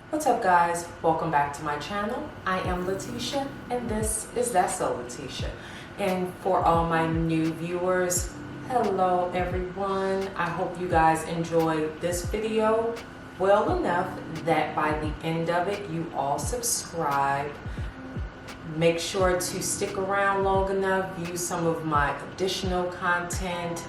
What's up, guys? Welcome back to my channel. I am Letitia and this is That's So Letitia. And for all my new viewers, hello everyone. I hope you guys enjoyed this video well enough that by the end of it you all subscribe. Make sure to stick around long enough, view some of my additional content,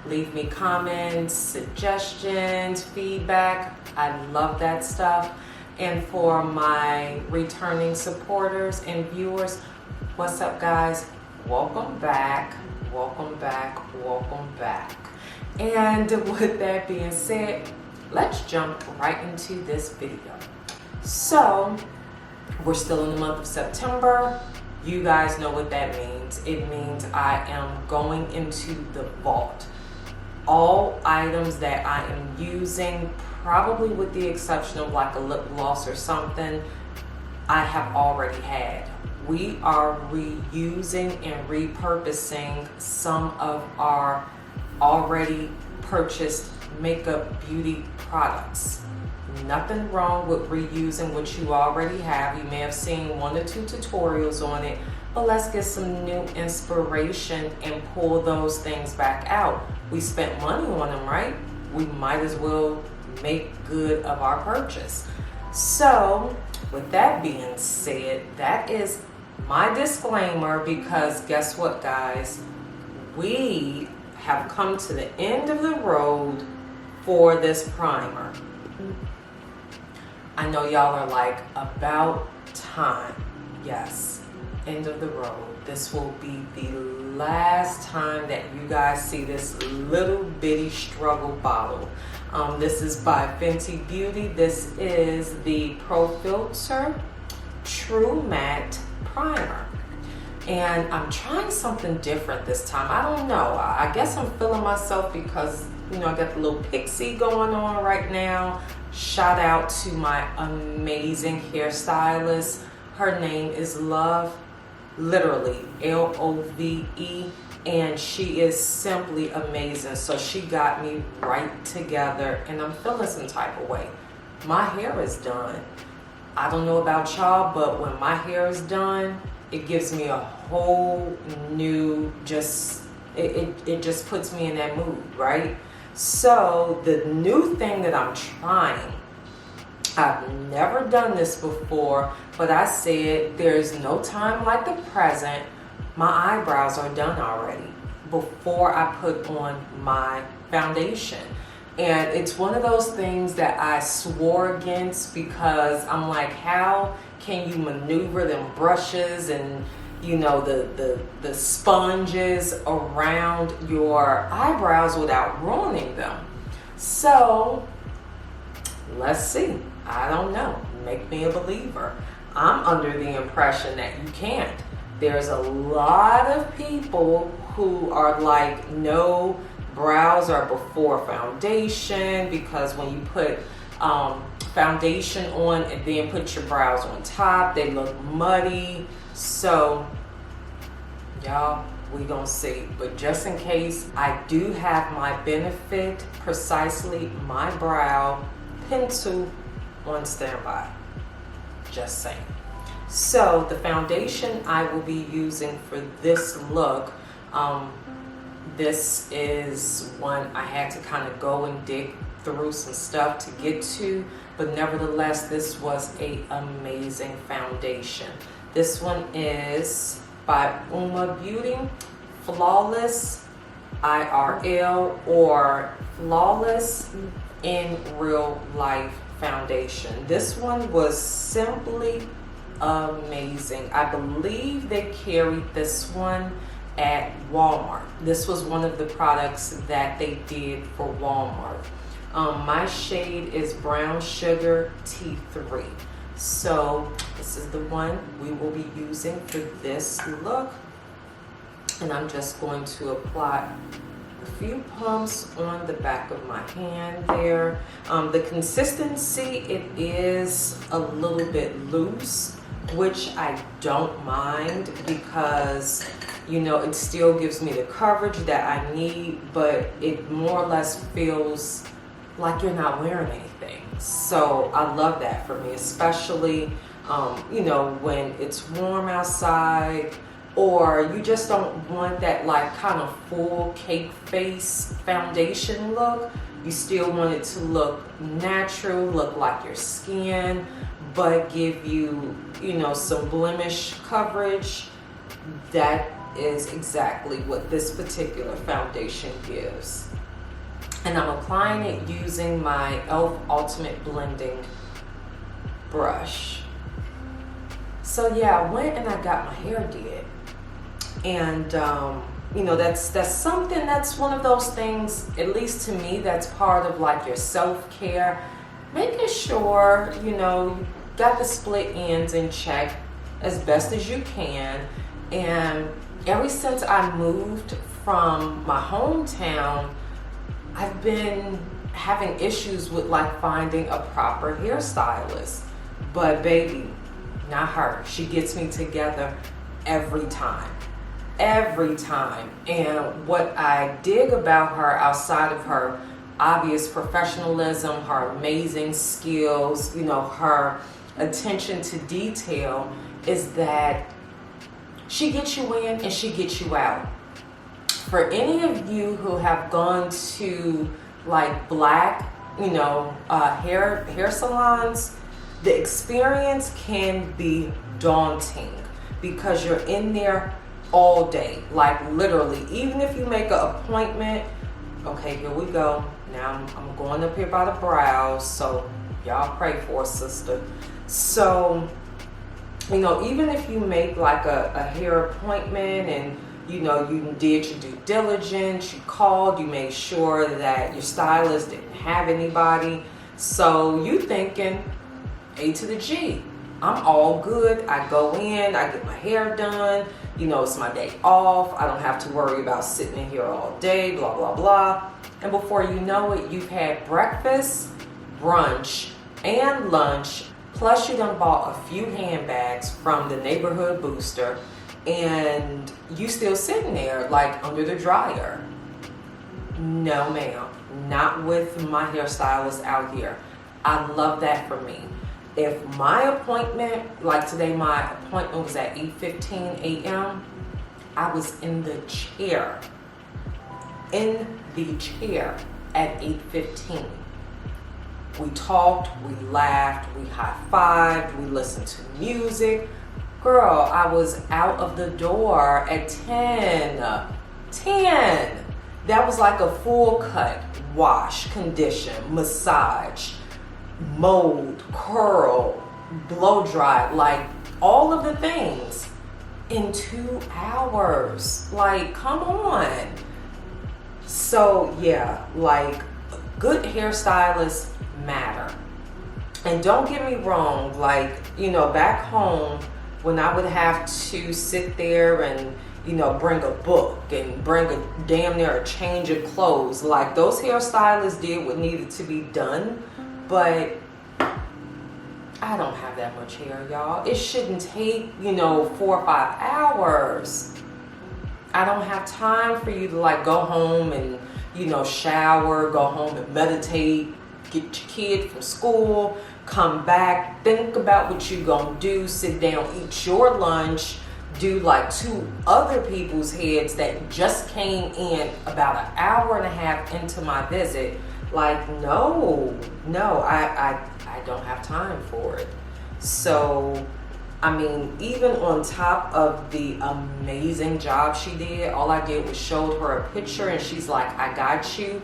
leave me comments, suggestions, feedback. I love that stuff. And for my returning supporters and viewers, what's up, guys? Welcome back, welcome back, welcome back. And with that being said, let's jump right into this video. So, we're still in the month of September. You guys know what that means. It means I am going into the vault. All items that I am using, probably with the exception of like a lip gloss or something, I have already had. We are reusing and repurposing some of our already purchased makeup beauty products. Nothing wrong with reusing what you already have. You may have seen 1 or 2 tutorials on it, but let's get some new inspiration and pull those things back out. We spent money on them, right? We might as well make good of our purchase. So with that being said, that is my disclaimer, because guess what, guys? We have come to the end of the road for this primer. I know y'all are like, about time. Yes, end of the road. This will be the last time that you guys see this little bitty struggle bottle. This is by Fenty Beauty. This is the Pro Filt'r True Matte Primer. And I'm trying something different this time. I don't know. I guess I'm feeling myself because, you know, I got the little Pixie going on right now. Shout out to my amazing hairstylist. Her name is Love, literally Love, and she is simply amazing. So she got me right together and I'm feeling some type of way. My hair is done. I don't know about y'all, but when my hair is done, it gives me a whole new, it just puts me in that mood, right? So the new thing that I'm trying, I've never done this before, but I said there's no time like the present. My eyebrows are done already before I put on my foundation. And it's one of those things that I swore against, because I'm like, how can you maneuver them brushes and, you know, the sponges around your eyebrows without ruining them? So let's see. I don't know. Make me a believer. I'm under the impression that you can't. There's a lot of people who are like, no, brows are before foundation, because when you put foundation on and then put your brows on top, they look muddy. So y'all, we gonna see. But just in case, I do have my Benefit Precisely My Brow pencil on standby. Just saying. So the foundation I will be using for this look, this is one I had to kind of go and dig through some stuff to get to, but nevertheless, this was an amazing foundation. This one is by Uoma Beauty, Flawless IRL, or Flawless in Real Life foundation. This one was simply amazing. I believe they carried this one at Walmart. This was one of the products that they did for Walmart. My shade is Brown Sugar T3. So this is the one we will be using for this look. And I'm just going to apply a few pumps on the back of my hand there. The consistency, it is a little bit loose, which I don't mind, because, you know, it still gives me the coverage that I need, but it more or less feels like you're not wearing anything. So I love that for me, especially, you know, when it's warm outside, or you just don't want that like kind of full cake face foundation look. You still want it to look natural, look like your skin, but give you, you know, some blemish coverage. That is exactly what this particular foundation gives. And I'm applying it using my e.l.f. Ultimate Blending brush. So yeah, I went and I got my hair did. And you know, that's something, that's one of those things, at least to me, that's part of like your self-care. Making sure, you know, you got the split ends in check as best as you can. And ever since I moved from my hometown, I've been having issues with like finding a proper hairstylist. But baby, not her. She gets me together every time. Every time. And what I dig about her, outside of her obvious professionalism, her amazing skills, you know, her attention to detail, is that she gets you in and she gets you out. For any of you who have gone to like black, you know, hair salons, the experience can be daunting because you're in there all day, like literally. Even if you make an appointment, okay, here we go. Now I'm going up here by the brows, so y'all pray for us, sister. So, you know, even if you make like a hair appointment and, you know, you did your due diligence, you called, you made sure that your stylist didn't have anybody. So you thinking A to the G, I'm all good. I go in, I get my hair done. You know, it's my day off. I don't have to worry about sitting in here all day, blah, blah, blah. And before you know it, you've had breakfast, brunch, and lunch. Plus you done bought a few handbags from the neighborhood booster, and you still sitting there like under the dryer. No ma'am, not with my hairstylist out here. I love that for me. If my appointment, like today my appointment was at 8:15 a.m., I was in the chair at 8:15. We talked, we laughed, we high-fived, we listened to music. Girl, I was out of the door at 10. That was like a full cut, wash, condition, massage, mold, curl, blow dry, like all of the things in 2 hours. Like, come on. So yeah, like good hairstylists matter. And don't get me wrong, like, you know, back home when I would have to sit there and, you know, bring a book and bring a damn near a change of clothes, like those hairstylists did what needed to be done. But I don't have that much hair, y'all. It shouldn't take, you know, 4 or 5 hours. I don't have time for you to like go home and, you know, shower, go home and meditate, get your kid from school, come back, think about what you're gonna do, sit down, eat your lunch, do like 2 other people's heads that just came in about an hour and a half into my visit. Like, no, I don't have time for it. So, I mean, even on top of the amazing job she did, all I did was showed her a picture and she's like, I got you.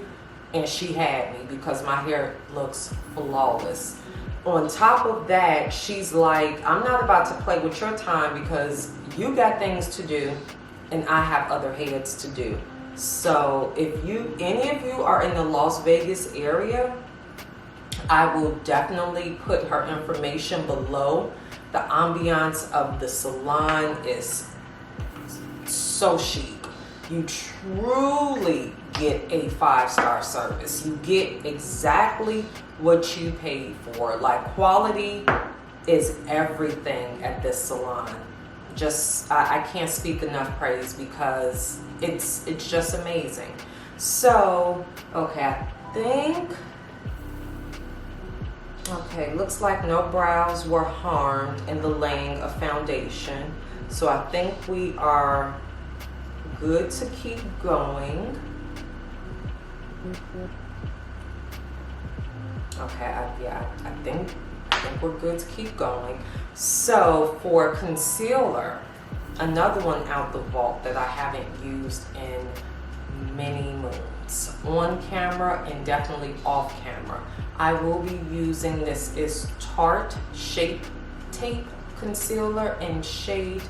And she had me because my hair looks flawless. On top of that, she's like, I'm not about to play with your time because you got things to do and I have other heads to do. So if any of you are in the Las Vegas area, I will definitely put her information below. The ambiance of the salon is so chic. You truly get a 5-star service. You get exactly what you paid for. Like, quality is everything at this salon. Just, I can't speak enough praise because it's just amazing. So, okay, I think Okay, looks like no brows were harmed in the laying of foundation. So I think we are good to keep going. Okay, I think we're good to keep going. So for concealer, another one out the vault that I haven't used in many moons, on camera and definitely off camera. I will be using this is Tarte Shape Tape Concealer in shade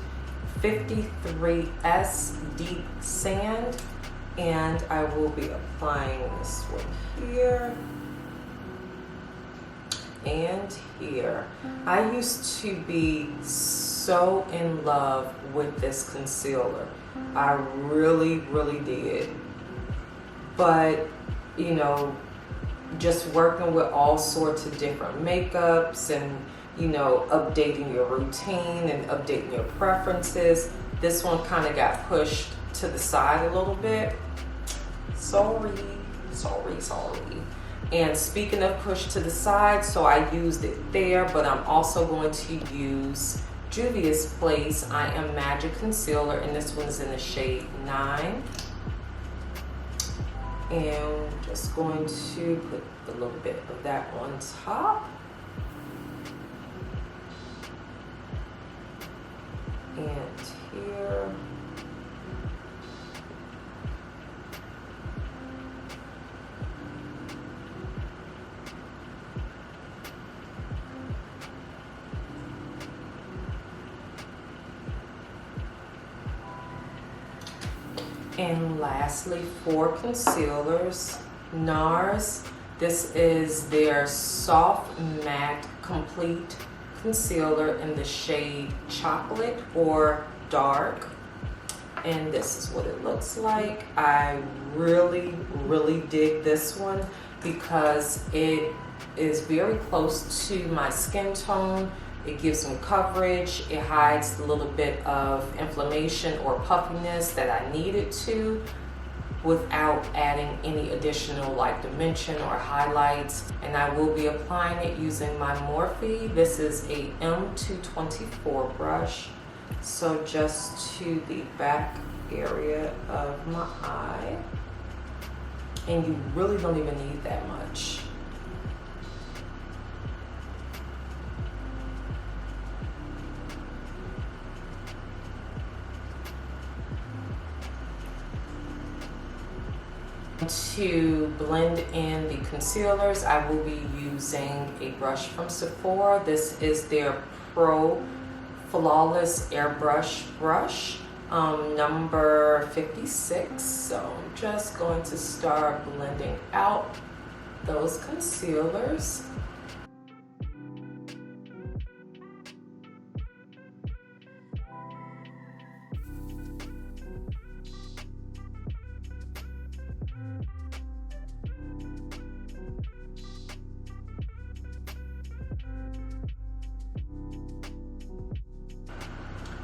53S Deep Sand, and I will be applying this one here and here. I used to be so in love with this concealer. I really did. But, you know, just working with all sorts of different makeups and, you know, updating your routine and updating your preferences, this one kind of got pushed to the side a little bit. Sorry. And speaking of push to the side, so I used it there, but I'm also going to use Juvia's Place I Am Magic Concealer, and this one's in the shade 9. And just going to put a little bit of that on top. And here. And lastly, for concealers, Nars. This is their Soft Matte Complete Concealer in the shade Chocolate or Dark. And this is what it looks like. I really dig this one because it is very close to my skin tone. It gives me coverage. It hides a little bit of inflammation or puffiness that I needed to without adding any additional like dimension or highlights. And I will be applying it using my Morphe. This is a M224 brush. So just to the back area of my eye. And you really don't even need that much. To blend in the concealers, I will be using a brush from Sephora. This is their Pro Flawless Airbrush brush, number 56. So I'm just going to start blending out those concealers.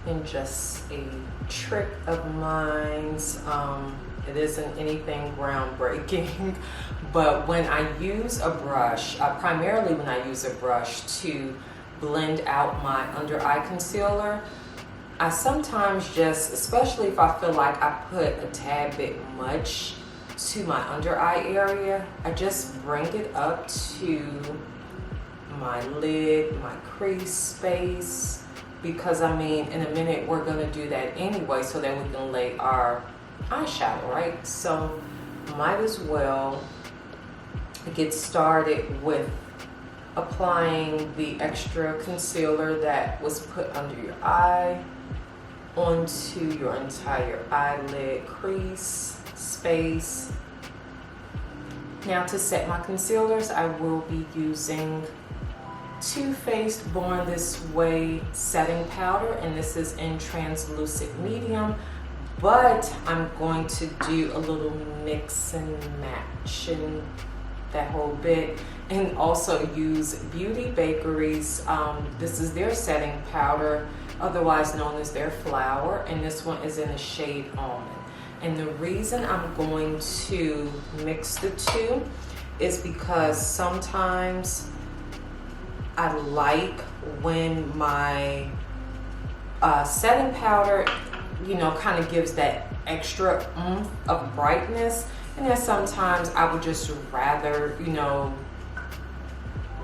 And just a trick of mine's, it isn't anything groundbreaking, but when I use a brush, primarily when I use a brush to blend out my under eye concealer, I sometimes just, especially if I feel like I put a tad bit much to my under eye area, I just bring it up to my lid, my crease space. Because I mean, in a minute we're gonna do that anyway, so that we can lay our eyeshadow, right? So might as well get started with applying the extra concealer that was put under your eye onto your entire eyelid crease space. Now to set my concealers, I will be using Too Faced Born This Way setting powder, and this is in translucent medium, but I'm going to do a little mix and match and that whole bit, and also use Beauty Bakerie's, this is their setting powder, otherwise known as their flower, and this one is in the shade Almond. And the reason I'm going to mix the two is because sometimes I like when my setting powder, you know, kind of gives that extra oomph of brightness. And then sometimes I would just rather, you know,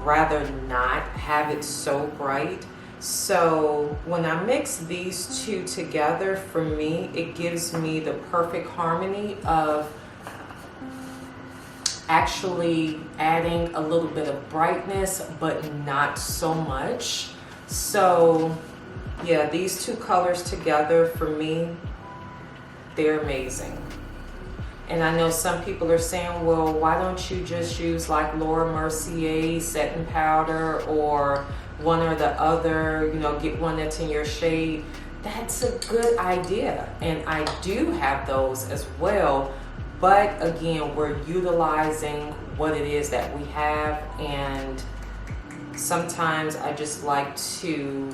rather not have it so bright. So when I mix these two together, for me, it gives me the perfect harmony of actually adding a little bit of brightness, but not so much. So yeah, these two colors together, for me, they're amazing. And I know some people are saying, well, why don't you just use like Laura Mercier setting powder or one or the other, you know, get one that's in your shade. That's a good idea. And I do have those as well. But again, we're utilizing what it is that we have. And sometimes I just like to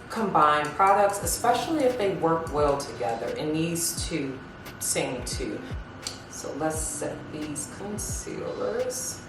combine products, especially if they work well together. And these two seem to. So let's set these concealers.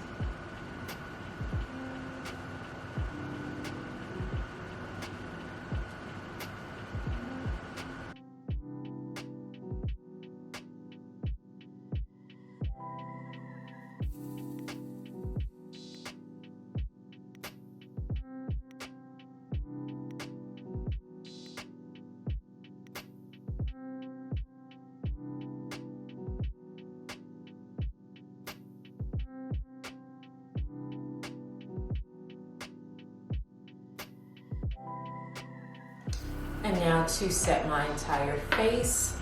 And now to set my entire face.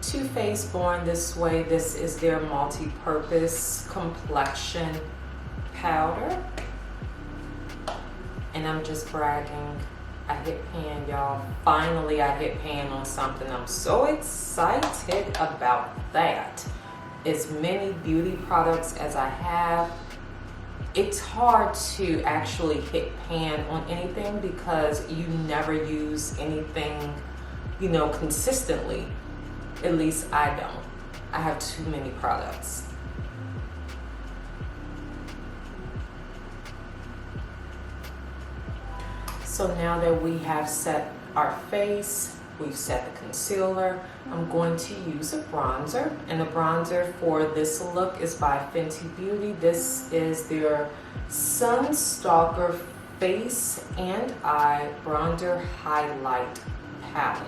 Too Faced Born This Way. This is their multi-purpose complexion powder. And I'm just bragging. I hit pan, y'all. Finally, I hit pan on something. I'm so excited about that. As many beauty products as I have, it's hard to actually hit pan on anything because you never use anything, you know, consistently. At least I don't. I have too many products. So now that we have set our face, we've set the concealer, I'm going to use a bronzer. And the bronzer for this look is by Fenty Beauty. This is their Stalk'R Face and Eye Bronzer Highlight Palette.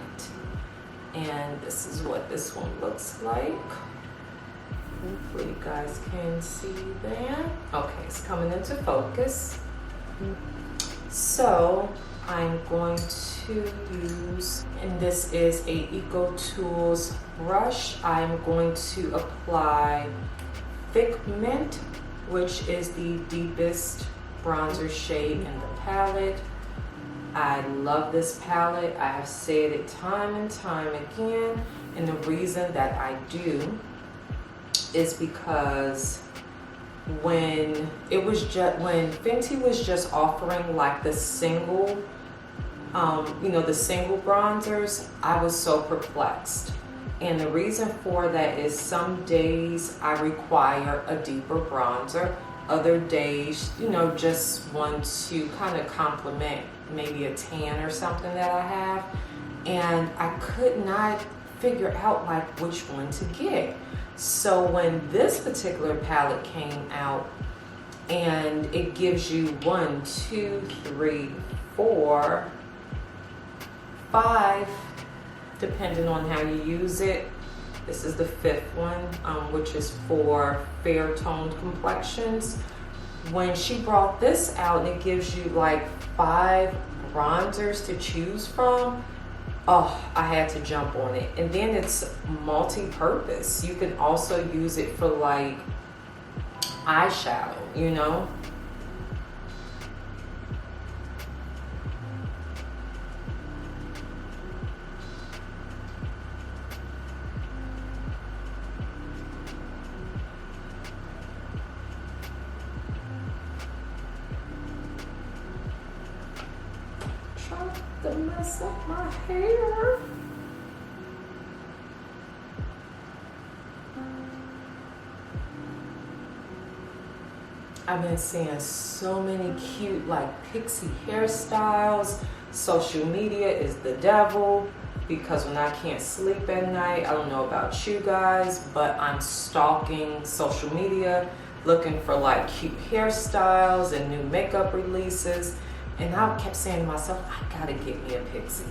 And this is what this one looks like. Hopefully you guys can see that. Okay, it's coming into focus. So I'm going to use, and this is a Eco Tools brush. I'm going to apply Thick Mint, which is the deepest bronzer shade in the palette. I love this palette. I have said it time and time again, and the reason that I do is because when Fenty was just offering like the single, you know, the single bronzers, I was so perplexed. And the reason for that is some days I require a deeper bronzer. Other days, you know, just want to kind of complement maybe a tan or something that I have. And I could not figure out like which one to get. So when this particular palette came out, and it gives you 1, 2, 3, 4, 5, depending on how you use it. This is the 5th one, which is for fair toned complexions. When she brought this out and it gives you like 5 bronzers to choose from, oh, I had to jump on it. And then it's multi-purpose. You can also use it for like eyeshadow, you know? To mess up my hair. I've been seeing so many cute like pixie hairstyles. Social media is the devil because when I can't sleep at night, I don't know about you guys, but I'm stalking social media looking for like cute hairstyles and new makeup releases. And I kept saying to myself, I gotta get me a pixie.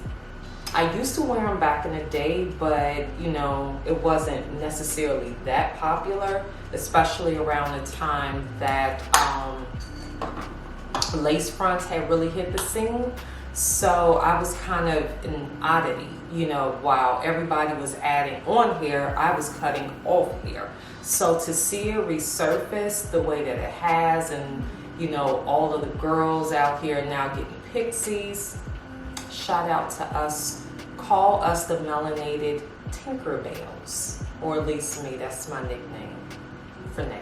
I used to wear them back in the day, but you know, it wasn't necessarily that popular, especially around the time that lace fronts had really hit the scene. So I was kind of an oddity, you know, while everybody was adding on hair, I was cutting off hair. So to see it resurface the way that it has, and you know, all of the girls out here now getting pixies, shout out to us. Call us the melanated Tinkerbells, or at least me, that's my nickname for now.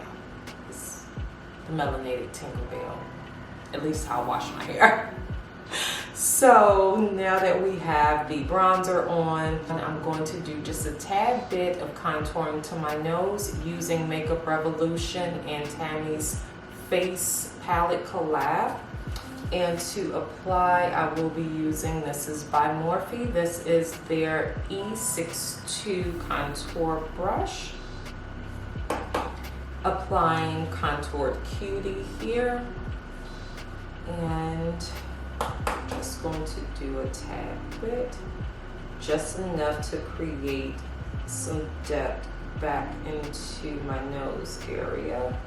It's the melanated Tinkerbell. At least I'll wash my hair. So now that we have the bronzer on, I'm going to do just a tad bit of contouring to my nose using Makeup Revolution and Tammy's Face Palette Collab. And to apply, I will be using, this is by Morphe. This is their E62 contour brush. Applying Contoured Cutie here. And just going to do a tad bit, just enough to create some depth back into my nose area.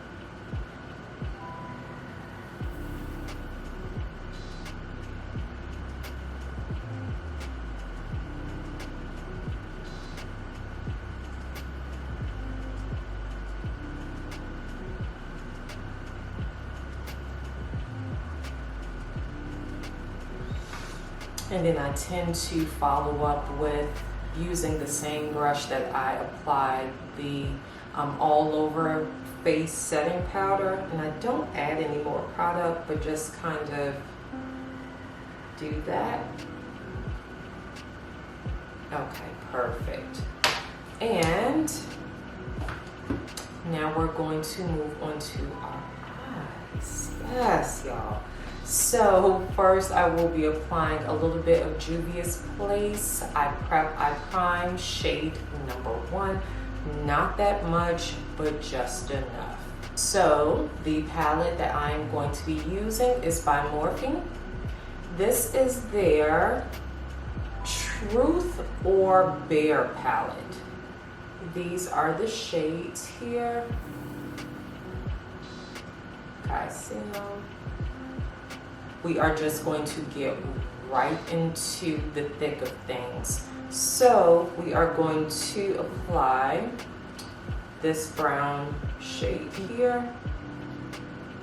And then I tend to follow up with using the same brush that I applied the all over face setting powder. And I don't add any more product, but just kind of do that. Okay, perfect. And now we're going to move on to our eyes. Yes, y'all. So first I will be applying a little bit of Juvia's Place I Prime shade number 1. Not that much, but just enough. So the palette that I'm going to be using is by Morphe. This is their Truth or Bare palette. These are the shades here. Guys, see them? We are just going to get right into the thick of things. So we are going to apply this brown shade here.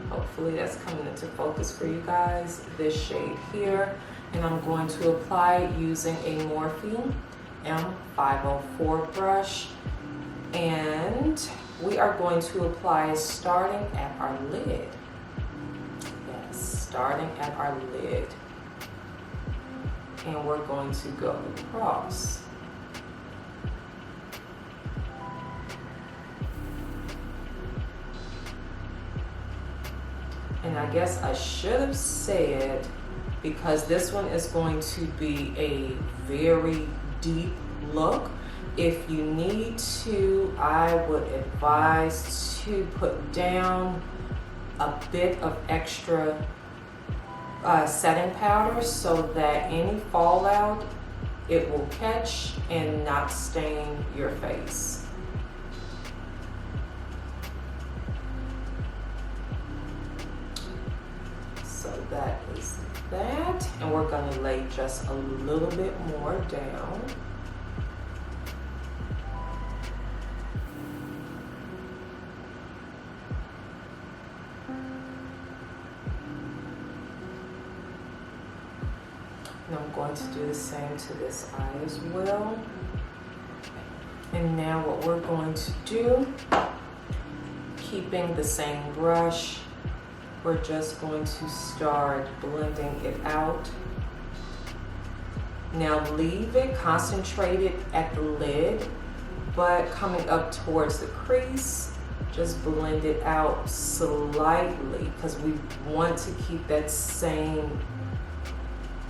Hopefully that's coming into focus for you guys. This shade here. And I'm going to apply it using a Morphe M504 brush. And we are going to apply starting at our lid. Starting at our lid, and we're going to go across. And I guess I should have said, because this one is going to be a very deep look, if you need to, I would advise to put down a bit of extra setting powder so that any fallout, it will catch and not stain your face. So that is that, and we're going to lay just a little bit more down. And I'm going to do the same to this eye as well. And now what we're going to do, keeping the same brush, we're just going to start blending it out. Now leave it concentrated at the lid, but coming up towards the crease, just blend it out slightly because we want to keep that same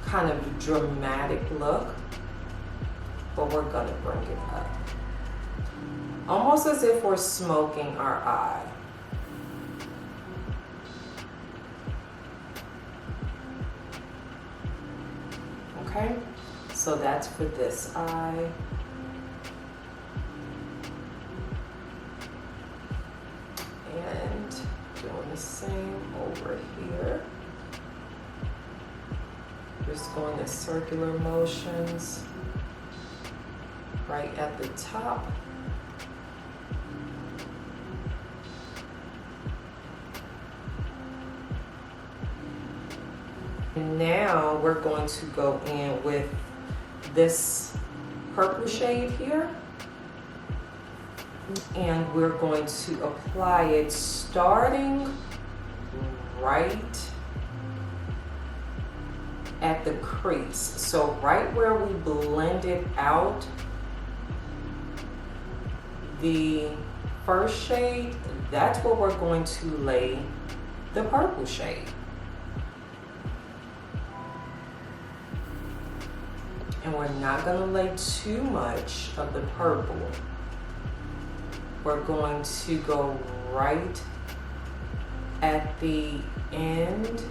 kind of dramatic look, but we're gonna bring it up. Almost as if we're smoking our eye. Okay, so that's for this eye. And doing the same over here. Just going in circular motions right at the top. And now we're going to go in with this purple shade here. And we're going to apply it starting right at the crease. So right where we blended out the first shade, that's where we're going to lay the purple shade. And we're not going to lay too much of the purple. We're going to go right at the end,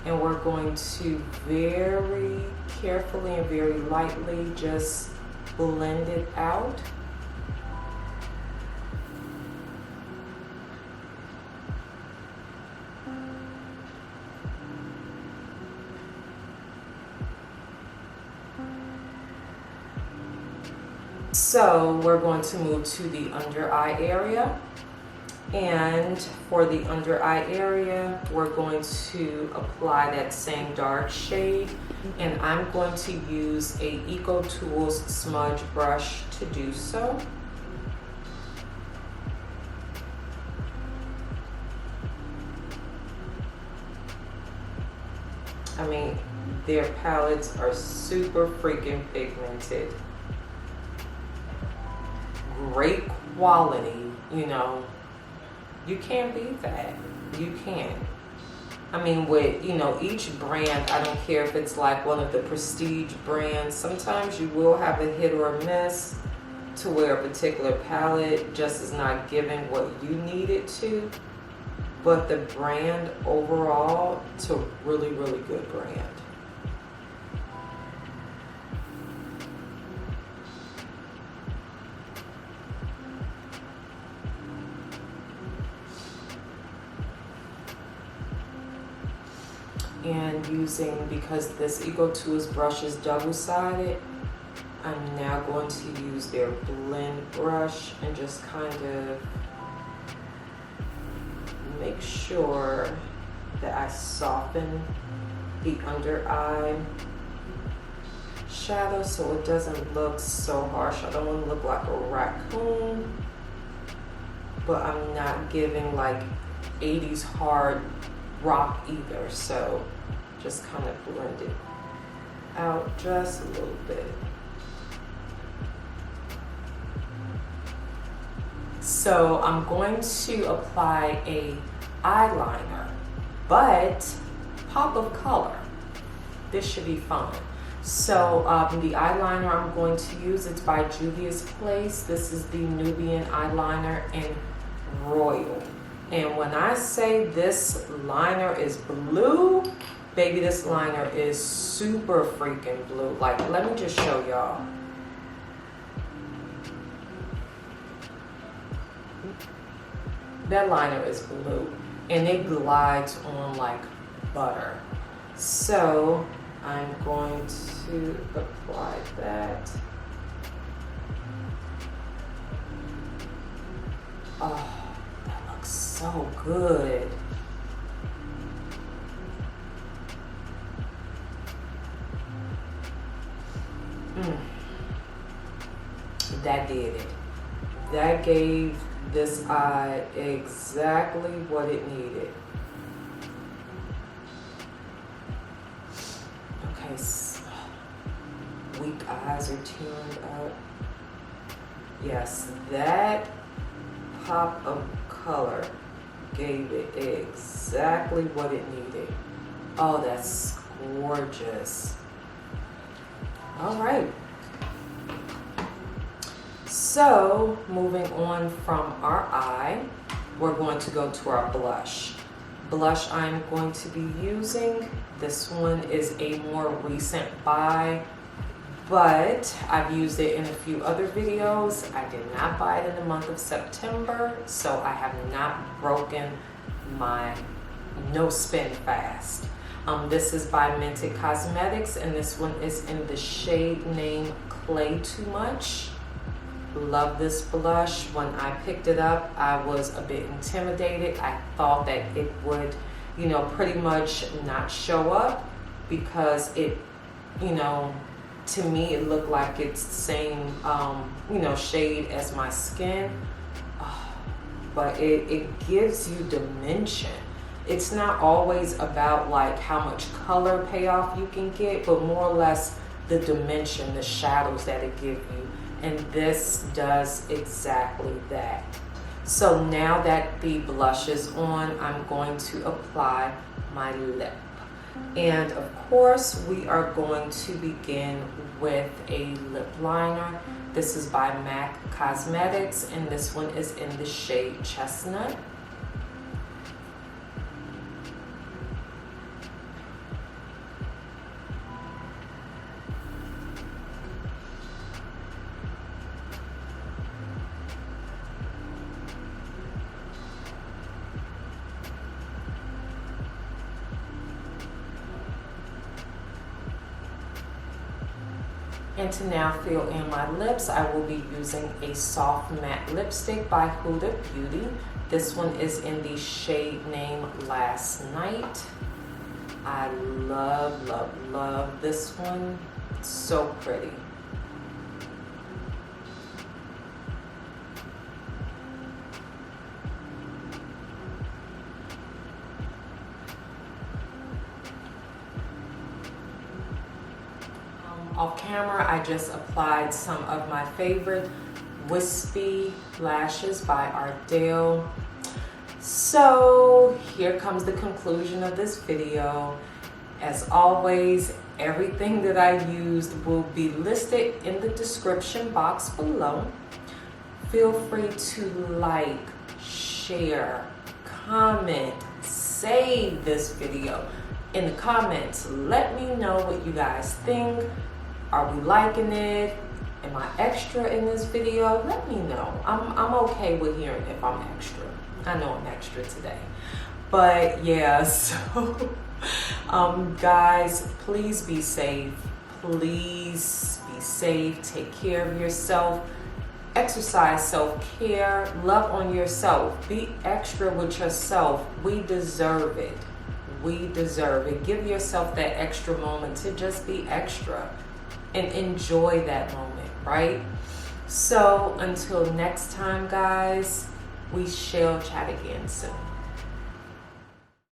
and we're going to very carefully and very lightly just blend it out. So we're going to move to the under eye area. And for the under eye area, we're going to apply that same dark shade. And I'm going to use a Eco Tools smudge brush to do so. I mean, their palettes are super freaking pigmented. Great quality, you know. You can't beat that. You can't. I mean, with, you know, each brand, I don't care if it's like one of the prestige brands, sometimes you will have a hit or a miss to where a particular palette just is not giving what you need it to. But the brand overall, it's a really, really good brand. And using, because this Eco Tools brush is double-sided, I'm now going to use their blend brush and just kind of make sure that I soften the under eye shadow so it doesn't look so harsh. I don't want to look like a raccoon, but I'm not giving like 80s hard rock either, so just kind of blend it out just a little bit. So I'm going to apply a eyeliner, but pop of color. This should be fun. So the eyeliner I'm going to use, it's by Juvia's Place. This is the Nubian eyeliner in Royal. And when I say this liner is blue, baby, this liner is super freaking blue. Like, let me just show y'all. That liner is blue, and it glides on like butter. So I'm going to apply that. Oh, so good. That did it. That gave this eye exactly what it needed. Okay, so weak eyes are tearing up. Yes, that pop of color gave it exactly what it needed. Oh, that's gorgeous. All right. So moving on from our eye, we're going to go to our blush. Blush I'm going to be using, this one is a more recent buy, but I've used it in a few other videos. I did not buy it in the month of September, so I have not broken my no spend fast. This is by Mented Cosmetics, and this one is in the shade name Play Too Much. Love this blush. When I picked it up, I was a bit intimidated. I thought that it would, you know, pretty much not show up because it, you know, to me it looked like it's the same, you know, shade as my skin. But it gives you dimension. It's not always about like how much color payoff you can get, but more or less the dimension, the shadows that it gives you. And this does exactly that. So now that the blush is on, I'm going to apply my lip. And of course, we are going to begin with a lip liner. This is by MAC Cosmetics, and this one is in the shade Chestnut. And to now fill in my lips, I will be using a soft matte lipstick by Huda Beauty. This one is in the shade name Last Night. I love, love, love this one. It's so pretty. Off camera, I just applied some of my favorite wispy lashes by Ardell. So here comes the conclusion of this video. As always, everything that I used will be listed in the description box below. Feel free to like, share, comment, save this video. In the comments, let me know what you guys think. Are we liking it? Am I extra in this video? Let me know. I'm okay with hearing if I'm extra. I know I'm extra today. But yeah, so guys, please be safe. Please be safe. Take care of yourself. Exercise self-care. Love on yourself. Be extra with yourself. We deserve it. We deserve it. Give yourself that extra moment to just be extra and enjoy that moment, right? So until next time, guys, we shall chat again soon.